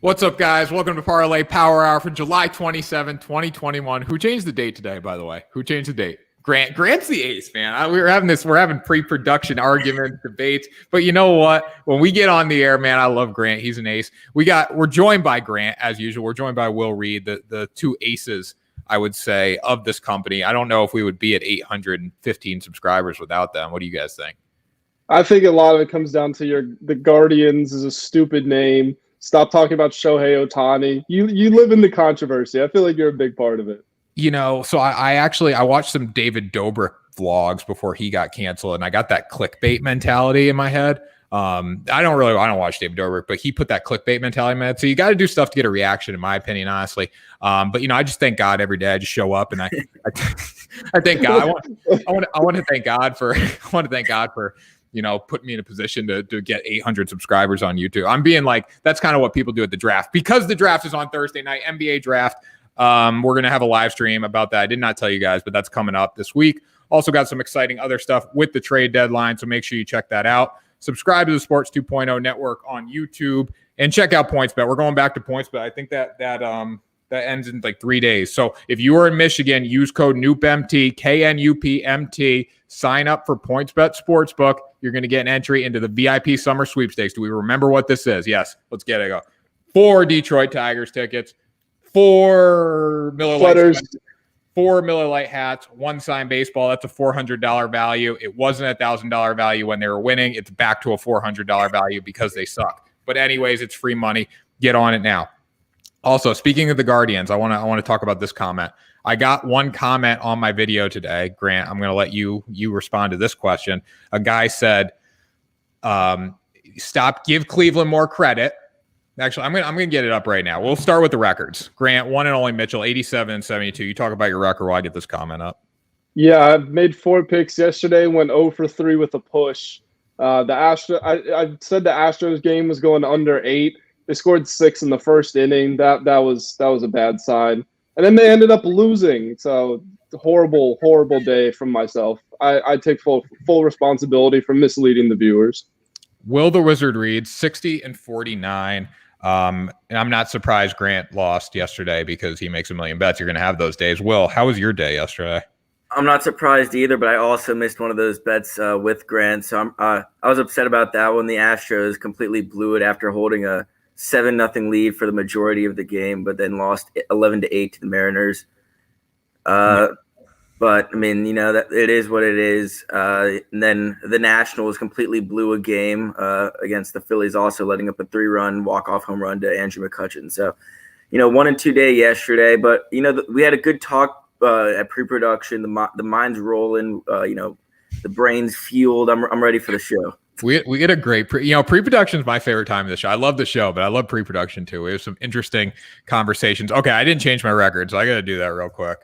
What's up, guys? Welcome to Parlay Power Hour for July 27, 2021. Who changed the date today, by the way? Who changed the date? Grant. Grant's the ace, man. We're having pre-production arguments, debates. But you know what? When we get on the air, man, I love Grant. He's an ace. We're joined by Grant, as usual. We're joined by Will Reed, the two aces, I would say, of this company. I don't know if we would be at 815 subscribers without them. What do you guys think? I think a lot of it comes down to the Guardians is a stupid name. Stop talking about Shohei Ohtani. You live in the controversy. I feel like you're a big part of it. You know, so I watched some David Dobrik vlogs before he got canceled, and I got that clickbait mentality in my head. I don't watch David Dobrik, but he put that clickbait mentality in my head. So you got to do stuff to get a reaction, in my opinion, honestly. But I just thank God every day. I just show up and I thank God. I want to thank God for put me in a position to get 800 subscribers on YouTube. I'm being like, that's kind of what people do at the draft. Because the draft is on Thursday night, NBA draft. We're going to have a live stream about that. I did not tell you guys, but that's coming up this week. Also got some exciting other stuff with the trade deadline, so make sure you check that out. Subscribe to the Sports 2.0 network on YouTube and check out PointsBet. We're going back to PointsBet. I think that ends in like 3 days. So if you are in Michigan, use code KNUPMT, KNUPMT. Sign up for PointsBet Sportsbook. You're going to get an entry into the VIP Summer Sweepstakes. Do we remember what this is? Yes. Let's get it. Go. 4 Detroit Tigers tickets, 4 Miller Lite, 4 Miller Lite hats, 1 signed baseball. That's a $400 value. It wasn't a $1,000 value when they were winning. It's back to a $400 value because they suck. But anyways, it's free money. Get on it now. Also, speaking of the Guardians, I want to talk about this comment. I got one comment on my video today, Grant. I'm going to let you respond to this question. A guy said, give Cleveland more credit. Actually, I'm going to get it up right now. We'll start with the records. Grant, one and only Mitchell, 87 and 72. You talk about your record while I get this comment up. Yeah, I made 4 picks yesterday, went 0 for 3 with a push. I said the Astros game was going under 8. They scored 6 in the first inning. That was a bad sign. And then they ended up losing. So horrible day from myself. I take full responsibility for misleading the viewers. Will the Wizard Reed, 60 and 49. And I'm not surprised Grant lost yesterday because he makes a million bets. You're going to have those days. Will, how was your day yesterday? I'm not surprised either, but I also missed one of those bets with Grant. So I was upset about that one. The Astros completely blew it after holding a 7-0 lead for the majority of the game, but then lost 11-8 to the Mariners. But I mean, that it is what it is. And then the Nationals completely blew a game against the Phillies, also letting up a 3-run walk-off home run to Andrew McCutchen. So, 1 and 2 day yesterday, but we had a good talk at pre-production. The mind's rolling. The brain's fueled. I'm ready for the show. We get a great pre-production is my favorite time of the show. I love the show, but I love pre-production too. We have some interesting conversations. Okay, I didn't change my record, so I got to do that real quick.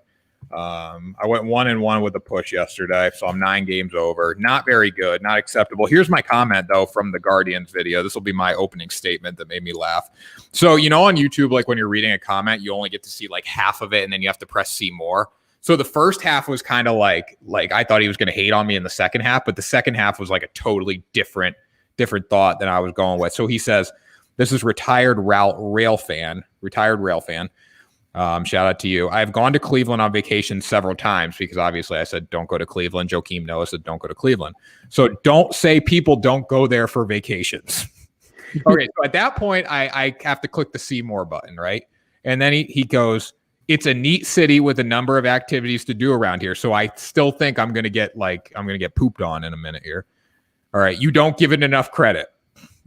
I went 1-1 with a push yesterday, so I'm 9 games over. Not very good, not acceptable. Here's my comment though from the Guardians video. This will be my opening statement that made me laugh. So on YouTube, like when you're reading a comment, you only get to see like half of it, and then you have to press see more. So the first half was kind of like I thought he was going to hate on me in the second half, but the second half was like a totally different thought than I was going with. So he says, this is retired rail fan. Shout out to you. I've gone to Cleveland on vacation several times because obviously I said, don't go to Cleveland. Joakim Noah said, don't go to Cleveland. So don't say people don't go there for vacations. Okay. So at that point, I have to click the see more button, right? And then he goes, it's a neat city with a number of activities to do around here. So I still think I'm going to get pooped on in a minute here. All right. You don't give it enough credit.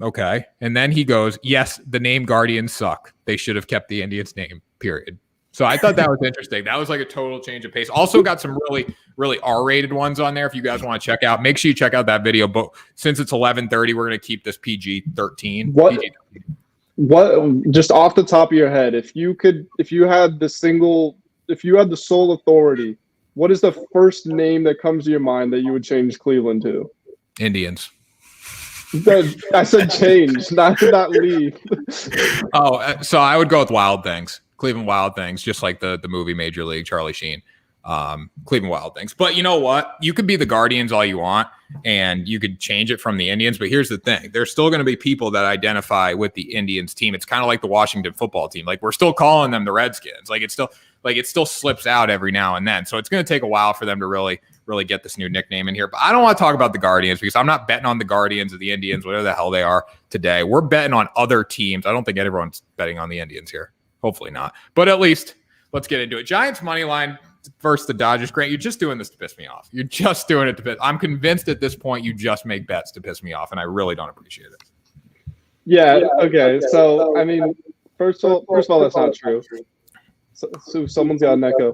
Okay. And then he goes, yes, the name Guardians suck. They should have kept the Indians name, period. So I thought that was interesting. That was like a total change of pace. Also got some really, really R-rated ones on there. If you guys want to check out, make sure you check out that video. But since it's 11:30, we're going to keep this PG-13. What just off the top of your head, if you had the sole authority, what is the first name that comes to your mind that you would change Cleveland to? Indians. I said change, not leave. So I would go with Wild Things. Cleveland Wild Things, just like the movie Major League, Charlie Sheen. Cleveland Wild Things. But you know what? You could be the Guardians all you want, and you could change it from the Indians. But here's the thing. There's still going to be people that identify with the Indians team. It's kind of like the Washington football team. Like, we're still calling them the Redskins. Like, it still slips out every now and then. So it's going to take a while for them to really get this new nickname in here. But I don't want to talk about the Guardians because I'm not betting on the Guardians or the Indians, whatever the hell they are today. We're betting on other teams. I don't think everyone's betting on the Indians here. Hopefully not. But at least let's get into it. Giants money line versus the Dodgers. Grant, you're just doing this to piss me off. You're just doing it to piss. I'm convinced at this point you just make bets to piss me off, and I really don't appreciate it. Yeah. Okay. So I mean, first of all, that's not true. So someone's got an echo.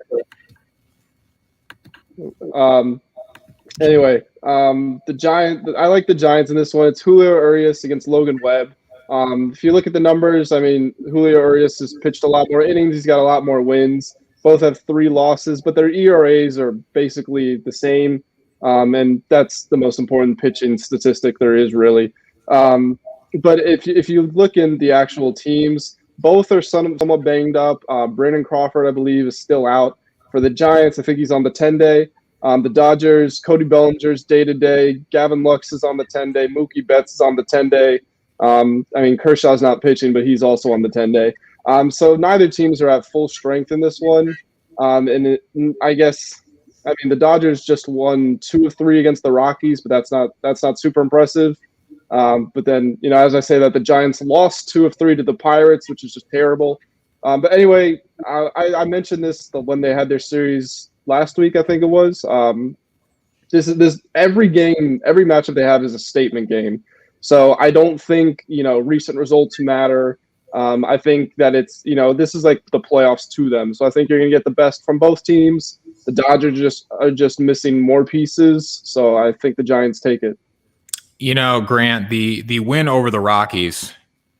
Anyway, the Giants. I like the Giants in this one. It's Julio Urias against Logan Webb. If you look at the numbers, I mean, Julio Urias has pitched a lot more innings. He's got a lot more wins. Both have 3 losses, but their ERAs are basically the same, and that's the most important pitching statistic there is, really. But if you look in the actual teams, both are somewhat banged up. Brandon Crawford, I believe, is still out. For the Giants, I think he's on the 10-day. The Dodgers, Cody Bellinger's day-to-day. Gavin Lux is on the 10-day. Mookie Betts is on the 10-day. I mean, Kershaw's not pitching, but he's also on the 10-day. So neither teams are at full strength in this one. And I mean, the Dodgers just won 2 of 3 against the Rockies, but that's not super impressive. But then, as I say that, the Giants lost 2 of 3 to the Pirates, which is just terrible. But anyway, I mentioned this when they had their series last week, I think it was. This every matchup they have is a statement game. So I don't think, recent results matter. I think that it's, this is like the playoffs to them. So I think you're going to get the best from both teams. The Dodgers are just missing more pieces. So I think the Giants take it. Grant, the win over the Rockies,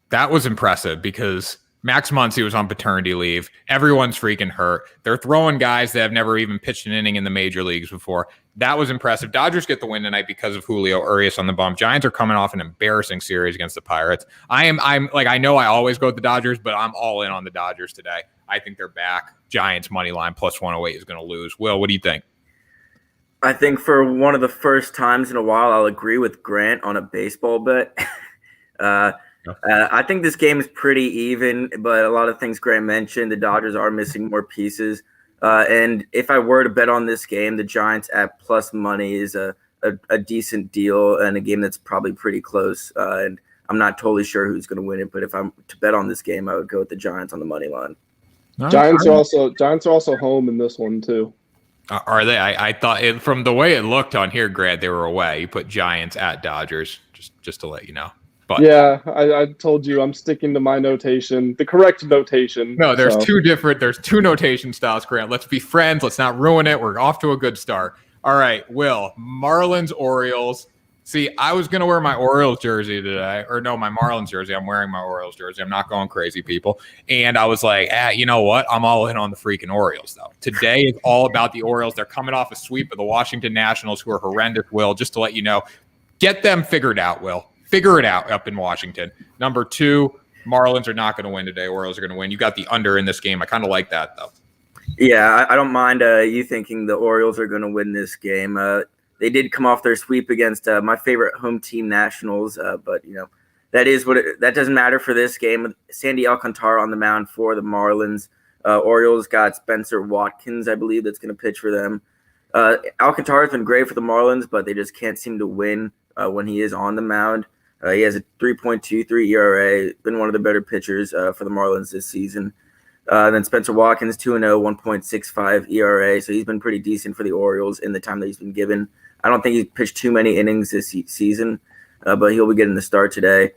that was impressive because Max Muncy was on paternity leave. Everyone's freaking hurt. They're throwing guys that have never even pitched an inning in the major leagues before. That was impressive. Dodgers get the win tonight because of Julio Urias on the bump. Giants are coming off an embarrassing series against the Pirates. I know I always go with the Dodgers, but I'm all in on the Dodgers today. I think they're back. Giants money line plus 108 is going to lose. Will, what do you think? I think for one of the first times in a while, I'll agree with Grant on a baseball bet. I think this game is pretty even, but a lot of things Grant mentioned, the Dodgers are missing more pieces. And if I were to bet on this game, the Giants at plus money is a decent deal and a game that's probably pretty close. And I'm not totally sure who's going to win it, but if I'm to bet on this game, I would go with the Giants on the money line. Giants are also home in this one too. Are they? I thought from the way it looked on here, Grant, they were away. You put Giants at Dodgers, just to let you know. But yeah, I told you I'm sticking to my notation, the correct notation. No, there's two notation styles, Grant. Let's be friends. Let's not ruin it. We're off to a good start. All right, Will, Marlins, Orioles. See, I was going to wear my Orioles jersey today, or no, my Marlins jersey. I'm wearing my Orioles jersey. I'm not going crazy, people. And I was like, you know what? I'm all in on the freaking Orioles, though. Today is all about the Orioles. They're coming off a sweep of the Washington Nationals, who are horrendous, Will, just to let you know. Get them figured out, Will. Figure it out up in Washington. Number 2, Marlins are not going to win today. Orioles are going to win. You got the under in this game. I kind of like that, though. Yeah, I don't mind you thinking the Orioles are going to win this game. They did come off their sweep against my favorite home team, Nationals, but that doesn't matter for this game. Sandy Alcantara on the mound for the Marlins. Orioles got Spencer Watkins, I believe, that's going to pitch for them. Alcantara's been great for the Marlins, but they just can't seem to win when he is on the mound. He has a 3.23 ERA, been one of the better pitchers for the Marlins this season. Then Spencer Watkins, 2-0, 1.65 ERA. So he's been pretty decent for the Orioles in the time that he's been given. I don't think he's pitched too many innings this season, but he'll be getting the start today.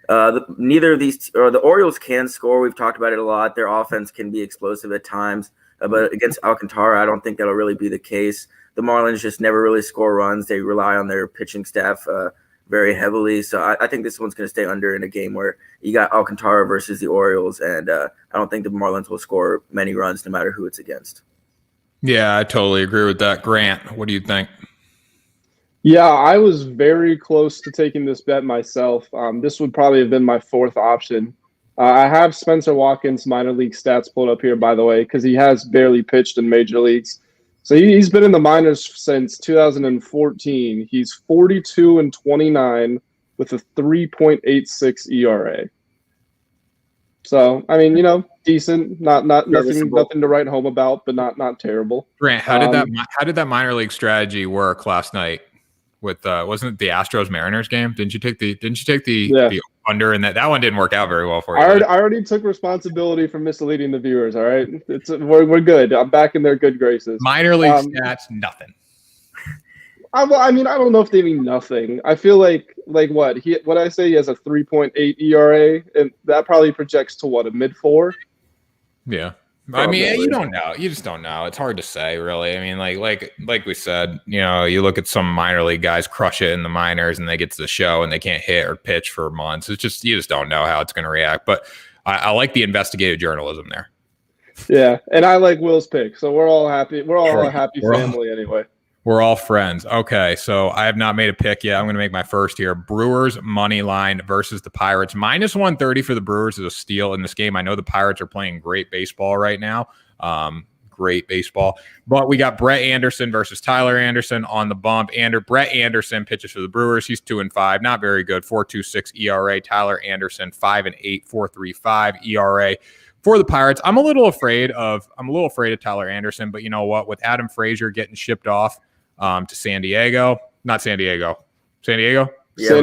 Neither of these, or the Orioles can score. We've talked about it a lot. Their offense can be explosive at times, but against Alcantara, I don't think that'll really be the case. The Marlins just never really score runs. They rely on their pitching staff very heavily. So I think this one's going to stay under in a game where you got Alcantara versus the Orioles, and I don't think the Marlins will score many runs no matter who it's against. Yeah, I totally agree with that. Grant, what do you think? Yeah, I was very close to taking this bet myself. This would probably have been my 4th option. I have Spencer Watkins' minor league stats pulled up here, by the way, because he has barely pitched in major leagues. So he's been in the minors since 2014. He's 42-29 with a 3.86 ERA. So I mean, decent. Not nothing to write home about, but not terrible. Grant, how did that minor league strategy work last night? With wasn't it the Astros Mariners game? Didn't you take the under, and that one didn't work out very well for you? I already took responsibility for misleading the viewers. All right, we're good. I'm back in their good graces. Minor league stats, nothing. I don't know if they mean nothing. I feel like what I say, he has a 3.8 ERA, and that probably projects to a mid-4. Yeah. Probably. I mean, you don't know. You just don't know. It's hard to say, really. I mean, like we said, you look at some minor league guys crush it in the minors, and they get to the show and they can't hit or pitch for months. It's just you just don't know how it's going to react. But I like the investigative journalism there. Yeah, and I like Will's pick, so we're all happy. We're all a happy family anyway. We're all friends. Okay, so I have not made a pick yet. I'm going to make my first here. Brewers money line versus the Pirates. Minus 130 for the Brewers is a steal in this game. I know the Pirates are playing great baseball right now. Great baseball. But we got Brett Anderson versus Tyler Anderson on the bump. Brett Anderson pitches for the Brewers. He's 2-5. Not very good. 4.26 ERA. Tyler Anderson 5-8. 4.35 ERA. For the Pirates, I'm a little afraid of Tyler Anderson, but you know what? With Adam Frazier getting shipped off to San Diego. San Diego. Yeah.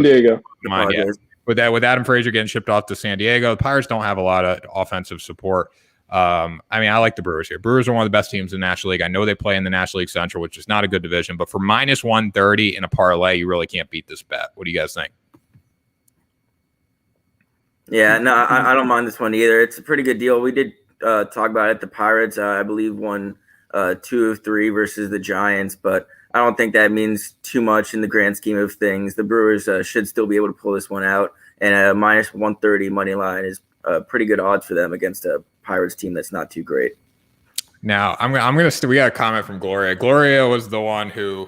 With Adam Frazier getting shipped off to San Diego, the Pirates don't have a lot of offensive support. I like the Brewers here. Brewers are one of the best teams in the National League. I know they play in the National League Central, which is not a good division, but for minus 130 in a parlay, you really can't beat this bet. What do you guys think? Yeah, no, I don't mind this one either. It's a pretty good deal. We did talk about it. The Pirates, I believe, won 2 of 3 versus the Giants, but I don't think that means too much in the grand scheme of things. The Brewers should still be able to pull this one out, and a minus 130 money line is pretty good odds for them against a Pirates team that's not too great. Now we got a comment from Gloria. Gloria was the one who,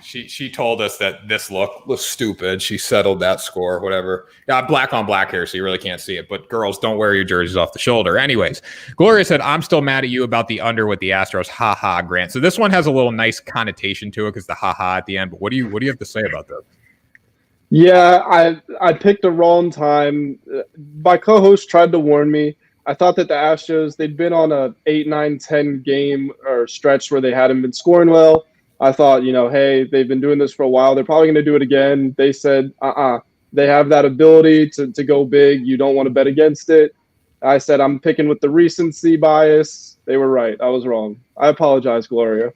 she told us that this look was stupid. She settled that score, whatever. Got black on black here, so you really can't see it. But girls, don't wear your jerseys off the shoulder. Anyways, Gloria said, "I'm still mad at you about the under with the Astros." Ha ha, Grant. So this one has a little nice connotation to it because the ha ha at the end. But what do you have to say about this? Yeah, I picked the wrong time. My co-host tried to warn me. I thought that the Astros, they'd been on a 8, 9, 10 game or stretch where they hadn't been scoring well. I thought, hey, they've been doing this for a while. They're probably going to do it again. They said, they have that ability to go big. You don't want to bet against it. I said, I'm picking with the recency bias. They were right. I was wrong. I apologize, Gloria.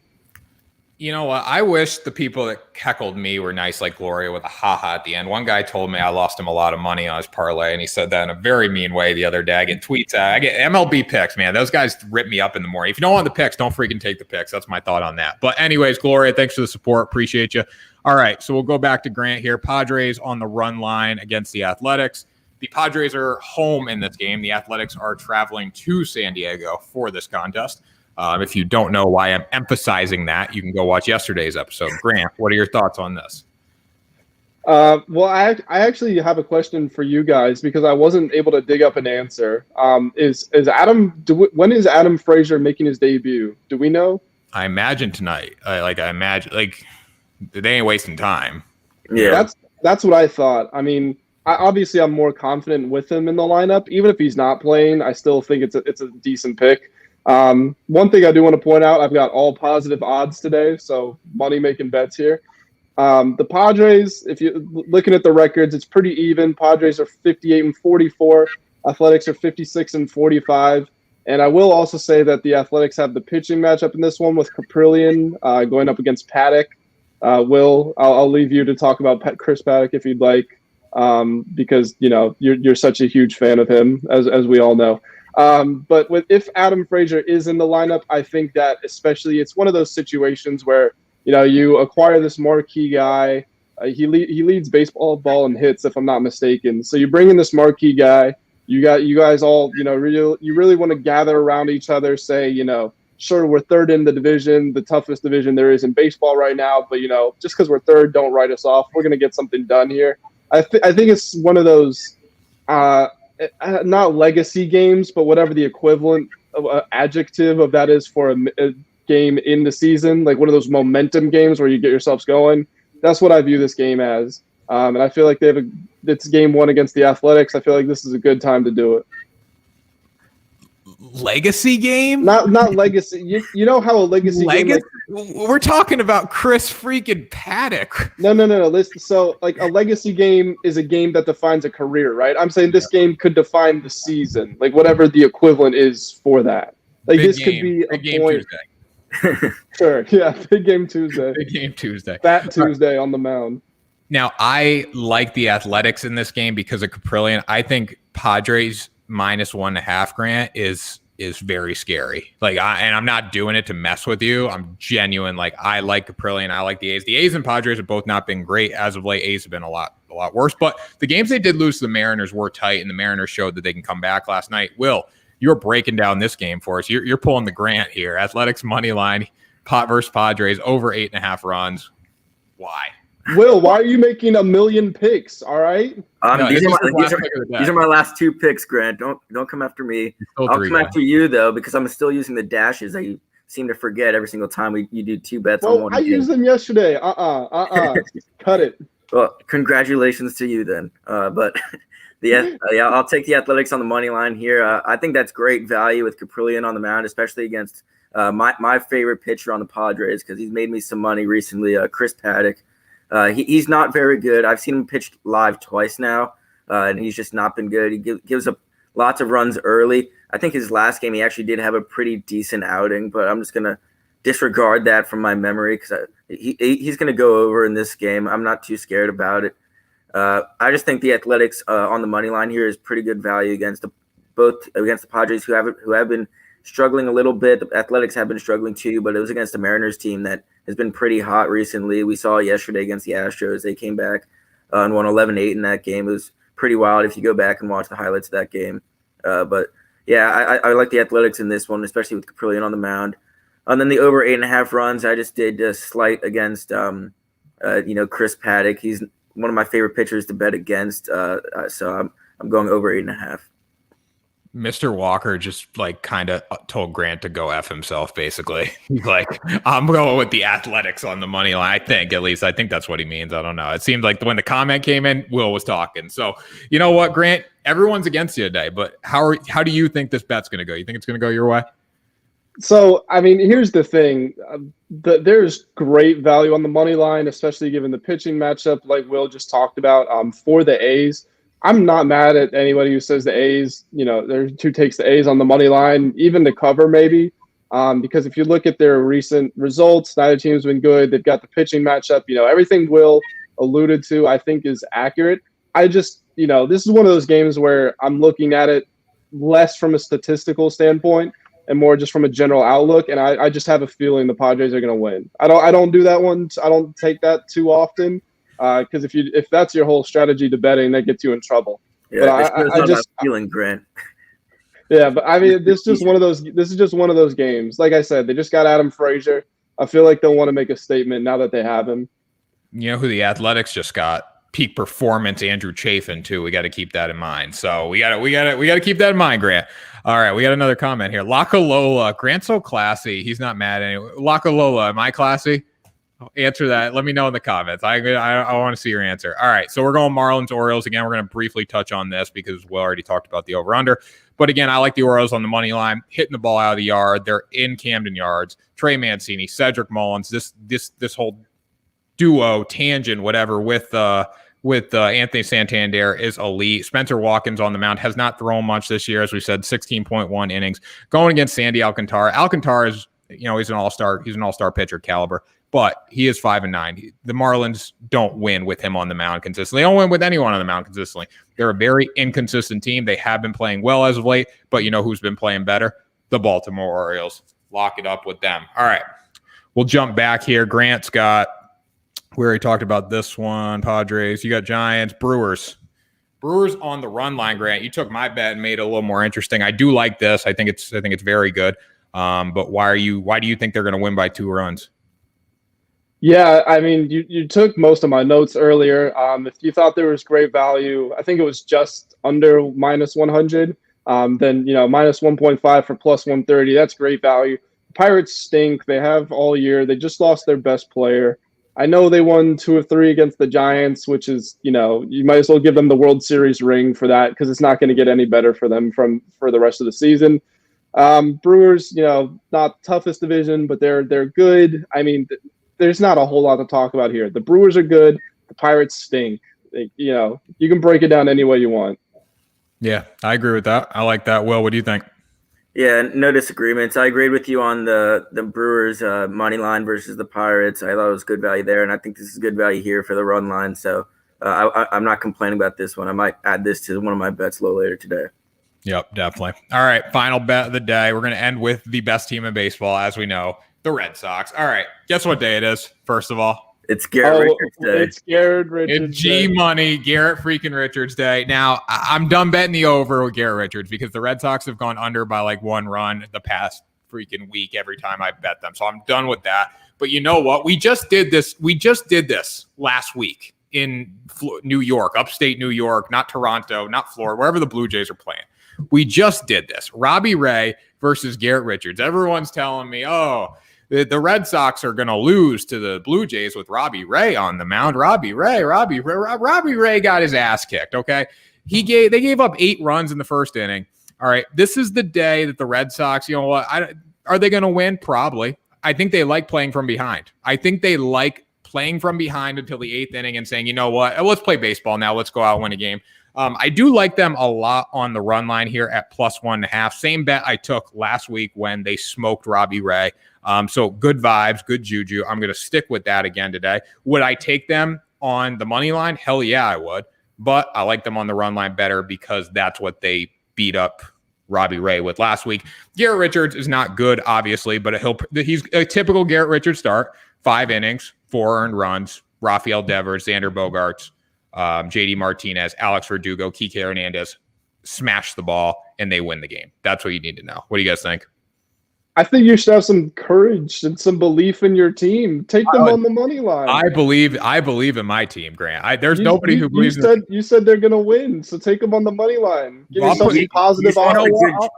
You know what? I wish the people that heckled me were nice like Gloria with a ha-ha at the end. One guy told me I lost him a lot of money on his parlay, and he said that in a very mean way the other day. I get tweets. I get MLB picks, man. Those guys rip me up in the morning. If you don't want the picks, don't freaking take the picks. That's my thought on that. But anyways, Gloria, thanks for the support. Appreciate you. All right, so we'll go back to Grant here. Padres on the run line against the Athletics. The Padres are home in this game. The Athletics are traveling to San Diego for this contest. If you don't know why I'm emphasizing that, you can go watch yesterday's episode. Grant, what are your thoughts on this? Well, I actually have a question for you guys because I wasn't able to dig up an answer. When is Adam Frazier making his debut? Do we know? I imagine tonight. I imagine they ain't wasting time. Yeah, that's what I thought. I mean, obviously I'm more confident with him in the lineup. Even if he's not playing, I still think it's a decent pick. One thing I do want to point out, I've got all positive odds today, so money making bets here. The Padres, if you're looking at the records, it's pretty even. Padres are 58-44. Athletics are 56-45. And I will also say that the Athletics have the pitching matchup in this one with Caprillion going up against Paddock. Will, I'll leave you to talk about Chris Paddock if you'd like, because you're such a huge fan of him, as we all know. But if Adam Frazier is in the lineup, I think that especially it's one of those situations where you acquire this marquee guy. He leads baseball and hits, if I'm not mistaken. So you bring in this marquee guy. You guys all you really want to gather around each other. Say sure, we're third in the division, the toughest division there is in baseball right now. But just because we're third, don't write us off. We're gonna get something done here. I think it's one of those. Not legacy games, but whatever the equivalent of adjective of that is for game in the season, like one of those momentum games where you get yourselves going. That's what I view this game as. And I feel like it's game 1 against the Athletics. I feel like this is a good time to do it. Legacy game? Not legacy. You know how a legacy game. Like, we're talking about Chris freaking Paddock. No. Listen, so like a legacy game is a game that defines a career, right? I'm saying this game could define the season, like whatever the equivalent is for that. Like this could be a game point. Tuesday. Sure, yeah, big game Tuesday. Big game Tuesday. Fat Tuesday on the mound. Now, I like the Athletics in this game because of Caprillion. I think Padres -1.5, Grant, is very scary. Like, I'm not doing it to mess with you. I'm genuine. Like, I like Caprillion. I like the A's. The A's and Padres have both not been great as of late. A's have been a lot worse. But the games they did lose to the Mariners were tight, and the Mariners showed that they can come back last night. Will, you're breaking down this game for us. You're pulling the Grant here. Athletics money line, versus Padres, over 8.5 runs. Why? Will, why are you making a million picks? All right. These are my last 2 picks, Grant. Don't come after me. I'll come after you though, because I'm still using the dashes that you seem to forget every single time you do 2 bets on one. I used them yesterday. Cut it. Well, congratulations to you then. But I'll take the Athletics on the money line here. I think that's great value with Caprillion on the mound, especially against my favorite pitcher on the Padres, because he's made me some money recently. Chris Paddock. He's not very good. I've seen him pitch live twice now, and he's just not been good. He gives up lots of runs early. I think his last game he actually did have a pretty decent outing, but I'm just going to disregard that from my memory because he's going to go over in this game. I'm not too scared about it. I just think the Athletics on the money line here is pretty good value against the Padres who have been struggling a little bit. The Athletics have been struggling too, but it was against the Mariners team that has been pretty hot recently. We saw yesterday against the Astros. They came back and won 11-8 in that game. It was pretty wild if you go back and watch the highlights of that game. But yeah, I like the Athletics in this one, especially with Caprillion on the mound. And then the over 8.5 runs, I just did a slight against Chris Paddock. He's one of my favorite pitchers to bet against. So I'm going over 8.5. Mr. Walker just like kind of told Grant to go F himself, basically. He's like, I'm going with the Athletics on the money line. I think that's what he means. I don't know. It seemed like when the comment came in, Will was talking. So you know what, Grant? Everyone's against you today, but how do you think this bet's going to go? You think it's going to go your way? So, I mean, here's the thing. There's great value on the money line, especially given the pitching matchup like Will just talked about for the A's. I'm not mad at anybody who says the A's, there's who takes the A's on the money line, even to cover maybe, because if you look at their recent results, neither team's been good. They've got the pitching matchup. Everything Will alluded to, I think, is accurate. I just, this is one of those games where I'm looking at it less from a statistical standpoint and more just from a general outlook, and I just have a feeling the Padres are going to win. I don't do that one. I don't take that too often. Because if that's your whole strategy to betting, that gets you in trouble. Yeah, but I just feeling, Grant. Yeah, but I mean, this is just one of those games. Like I said, they just got Adam Frazier. I feel like they'll want to make a statement now that they have him. You know who the Athletics just got? Peak performance, Andrew Chafin too. We got to keep that in mind. So we got to keep that in mind, Grant. All right, we got another comment here. Lakalola, Grant's so classy. He's not mad anyway. Lakalola, am I classy? Answer that. Let me know in the comments. I want to see your answer. All right, so we're going Marlins, Orioles. Again, we're going to briefly touch on this because we already talked about the over-under. But again, I like the Orioles on the money line, hitting the ball out of the yard. They're in Camden Yards. Trey Mancini, Cedric Mullins, this whole duo, tangent, whatever, with Anthony Santander is elite. Spencer Watkins on the mound has not thrown much this year, as we said, 16.1 innings. Going against Sandy Alcantara. Alcantara is, he's an all-star. He's an all-star pitcher caliber. But he is 5-9. The Marlins don't win with him on the mound consistently. They don't win with anyone on the mound consistently. They're a very inconsistent team. They have been playing well as of late, but you know who's been playing better? The Baltimore Orioles. Lock it up with them. All right. We'll jump back here. Grant's got, we already talked about this one, Padres. You got Giants, Brewers. Brewers on the run line, Grant. You took my bet and made it a little more interesting. I do like this. I think it's very good. But why do you think they're going to win by 2 runs? Yeah, I mean, you took most of my notes earlier. If you thought there was great value, I think it was just under -100. Then, -1.5 for +130. That's great value. Pirates stink. They have all year. They just lost their best player. I know they won 2 of 3 against the Giants, which is, you might as well give them the World Series ring for that because it's not going to get any better for them for the rest of the season. Brewers, not toughest division, but they're good. I mean, there's not a whole lot to talk about here. The Brewers are good. The Pirates stink. You can break it down any way you want. Yeah, I agree with that. I like that. Will, what do you think? Yeah, no disagreements. I agreed with you on the Brewers money line versus the Pirates. I thought it was good value there, and I think this is good value here for the run line. So I'm not complaining about this one. I might add this to one of my bets a little later today. Yep, definitely. All right, final bet of the day. We're going to end with the best team in baseball, as we know, the Red Sox. All right, guess what day it is, first of all? It's Garrett Richards Day. It's Garrett Richards It's G-Money, Garrett freaking Richards Day. Now, I'm done betting the over with Garrett Richards because the Red Sox have gone under by like 1 run the past freaking week every time I bet them. So I'm done with that. But you know what? We just did this last week in New York, upstate New York, not Toronto, not Florida, wherever the Blue Jays are playing. We just did this. Robbie Ray versus Garrett Richards. Everyone's telling me, the Red Sox are going to lose to the Blue Jays with Robbie Ray on the mound. Robbie Ray got his ass kicked, okay? They gave up 8 runs in the first inning. All right, this is the day that the Red Sox, you know what? Are they going to win? Probably. I think they like playing from behind. I think they like playing from behind until the 8th inning and saying, you know what? Let's play baseball now. Let's go out and win a game. I do like them a lot on the run line here at +1.5. Same bet I took last week when they smoked Robbie Ray. So good vibes, good juju. I'm going to stick with that again today. Would I take them on the money line? Hell yeah, I would. But I like them on the run line better because that's what they beat up Robbie Ray with last week. Garrett Richards is not good, obviously, but he's a typical Garrett Richards start. 5 innings, 4 earned runs. Rafael Devers, Xander Bogaerts, JD Martinez, Alex Verdugo, Kike Hernandez smash the ball, and they win the game. That's what you need to know. What do you guys think? I think you should have some courage and some belief in your team. Take them on the money line. I believe in my team, Grant. There's nobody who believes in you said they're going to win, so take them on the money line. Give yourself some positive odds.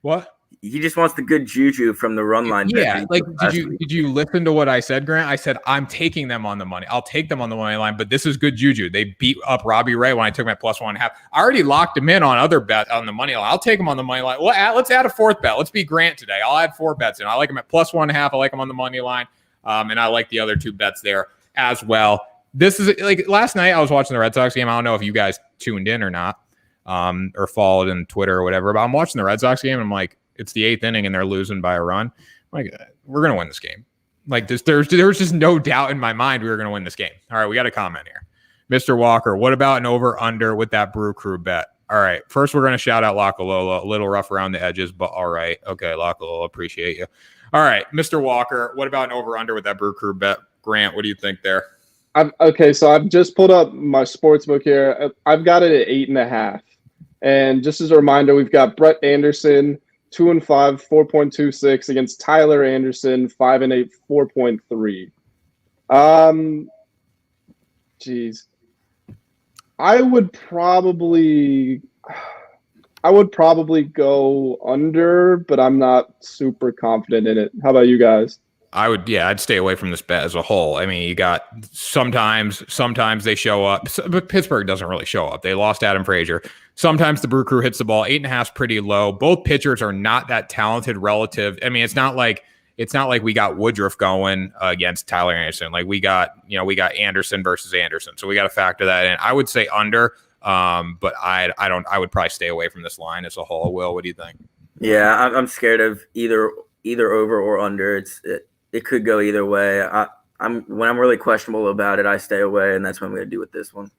What? He just wants the good juju from the run line. Yeah, like did you listen to what I said, Grant? I said I'm taking them on the money. I'll take them on the money line, but this is good juju. They beat up Robbie Ray when I took him at +1.5. I already locked him in on other bet on the money line. I'll take him on the money line. Let's add a 4th bet. Let's be Grant today. I'll add 4 bets in. I like him at +1.5. I like him on the money line, and I like the other 2 bets there as well. This is like last night. I was watching the Red Sox game. I don't know if you guys tuned in or not, or followed in Twitter or whatever. But I'm watching the Red Sox game, and I'm like, it's the 8th inning and they're losing by a run. Like, we're going to win this game. Like this, there's just no doubt in my mind we were going to win this game. All right, we got a comment here. Mr. Walker, what about an over-under with that Brew Crew bet? All right, first we're going to shout out Localola. A little rough around the edges, but all right. Okay, Localola, appreciate you. All right, Mr. Walker, what about an over-under with that Brew Crew bet? Grant, what do you think there? Okay, so I've just pulled up my sportsbook here. I've got it at 8.5. And just as a reminder, we've got Brett Anderson, 2-5, 4.26 against Tyler Anderson, 5-8, 4.3. Geez, I would probably go under, but I'm not super confident in it. How about you guys? I'd stay away from this bet as a whole. I mean, you got sometimes they show up, but Pittsburgh doesn't really show up. They lost Adam Frazier. Sometimes the Brew Crew hits the ball. 8.5 is pretty low. Both pitchers are not that talented relative. I mean, it's not like we got Woodruff going against Tyler Anderson. Like we got Anderson versus Anderson. So we got to factor that in. I would say under, but I would probably stay away from this line as a whole. Will, what do you think? Yeah, I'm scared of either over or under. It could go either way. When I'm really questionable about it, I stay away, and that's what I'm going to do with this one.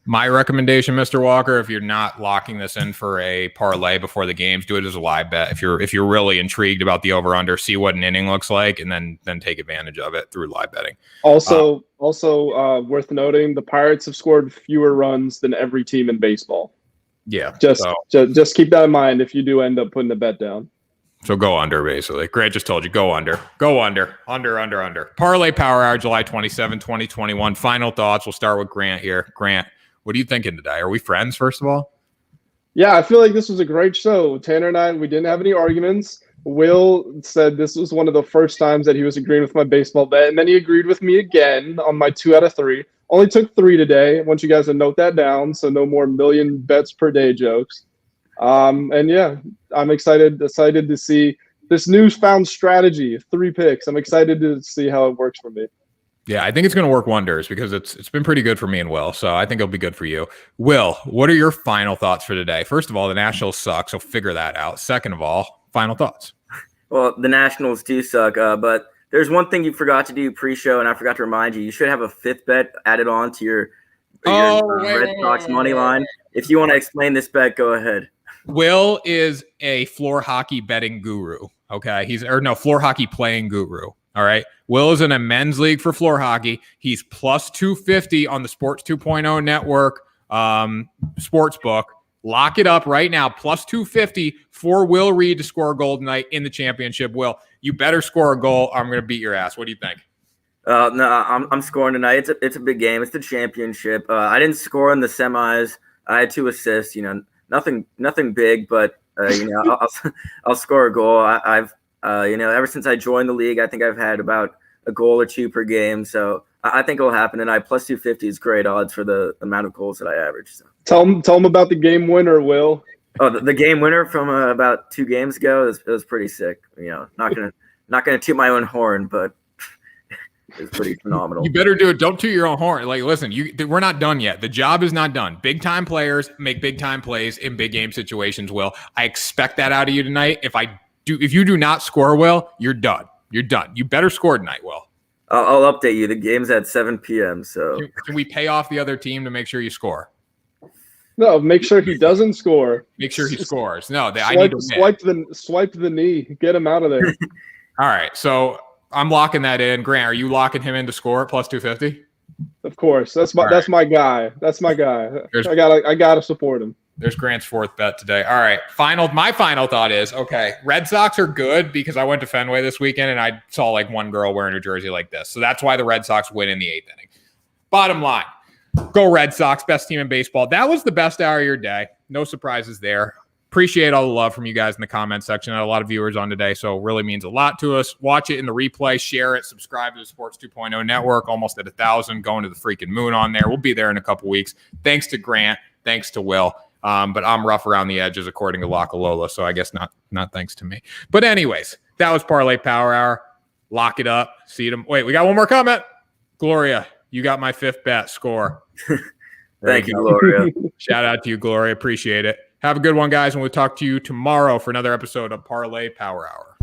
My recommendation, Mr. Walker, if you're not locking this in for a parlay before the games, do it as a live bet. If you're really intrigued about the over/under, see what an inning looks like, and then take advantage of it through live betting. Also worth noting, the Pirates have scored fewer runs than every team in baseball. Yeah, just keep that in mind if you do end up putting a bet down. So go under, basically. Grant just told you, go under. Go under. Under. Parlay Power Hour, July 27, 2021. Final thoughts. We'll start with Grant here. Grant, what are you thinking today? Are we friends, first of all? Yeah, I feel like this was a great show. Tanner and I, we didn't have any arguments. Will said this was one of the first times that he was agreeing with my baseball bet, and then he agreed with me again on my 2 out of 3. Only took 3 today. I want you guys to note that down, so no more million bets per day jokes. And yeah, I'm excited to see this newfound strategy, 3 picks. I'm excited to see how it works for me. Yeah, I think it's going to work wonders because it's been pretty good for me and Will. So I think it'll be good for you. Will, what are your final thoughts for today? First of all, the Nationals suck, so figure that out. Second of all, final thoughts. Well, the Nationals do suck, but there's one thing you forgot to do pre-show, and I forgot to remind you. You should have a 5th bet added on to your Red Sox money line. If you want to explain this bet, go ahead. Will is a floor hockey betting guru. Okay, floor hockey playing guru. All right. Will is in a men's league for floor hockey. He's plus 250 on the Sports 2.0 network Sportsbook. Lock it up right now. Plus 250 for Will Reed to score a goal tonight in the championship. Will, you better score a goal. I'm going to beat your ass. What do you think? No, I'm scoring tonight. It's a big game. It's the championship. I didn't score in the semis. I had 2 assists. Nothing big, but I'll score a goal. I've ever since I joined the league, I think I've had about a goal or 2 per game. So I think it'll happen tonight. Plus 250 is great odds for the amount of goals that I average. So. Tell them about the game winner, Will. Oh, the game winner from about 2 games ago. It was pretty sick. Not gonna toot my own horn, but it's pretty phenomenal. You better do it. Don't toot your own horn. Like, listen, we're not done yet. The job is not done. Big time players make big time plays in big game situations. Will, I expect that out of you tonight. If you do not score, Will, you're done. You're done. You better score tonight, Will. I'll update you. The game's at 7 p.m. So can we pay off the other team to make sure you score? No, make sure he doesn't score. Make sure he scores. No, I need to swipe the knee. Get him out of there. All right, so I'm locking that in. Grant, are you locking him in to score at plus 250? Of course. That's my guy. That's my guy. I gotta support him. There's Grant's 4th bet today. All right. My final thought is, okay, Red Sox are good because I went to Fenway this weekend and I saw like one girl wearing a jersey like this. So that's why the Red Sox win in the 8th inning. Bottom line, go Red Sox, best team in baseball. That was the best hour of your day. No surprises there. Appreciate all the love from you guys in the comment section. I had a lot of viewers on today, so it really means a lot to us. Watch it in the replay, share it, subscribe to the Sports 2.0 network, almost at 1,000, going to the freaking moon on there. We'll be there in a couple weeks. Thanks to Grant. Thanks to Will. But I'm rough around the edges, according to Lola, so I guess not thanks to me. But anyways, that was Parlay Power Hour. Lock it up. See them. Wait, we got one more comment. Gloria, you got my 5th bet. Score. Thank you, Gloria. Shout out to you, Gloria. Appreciate it. Have a good one, guys, and we'll talk to you tomorrow for another episode of Parlay Power Hour.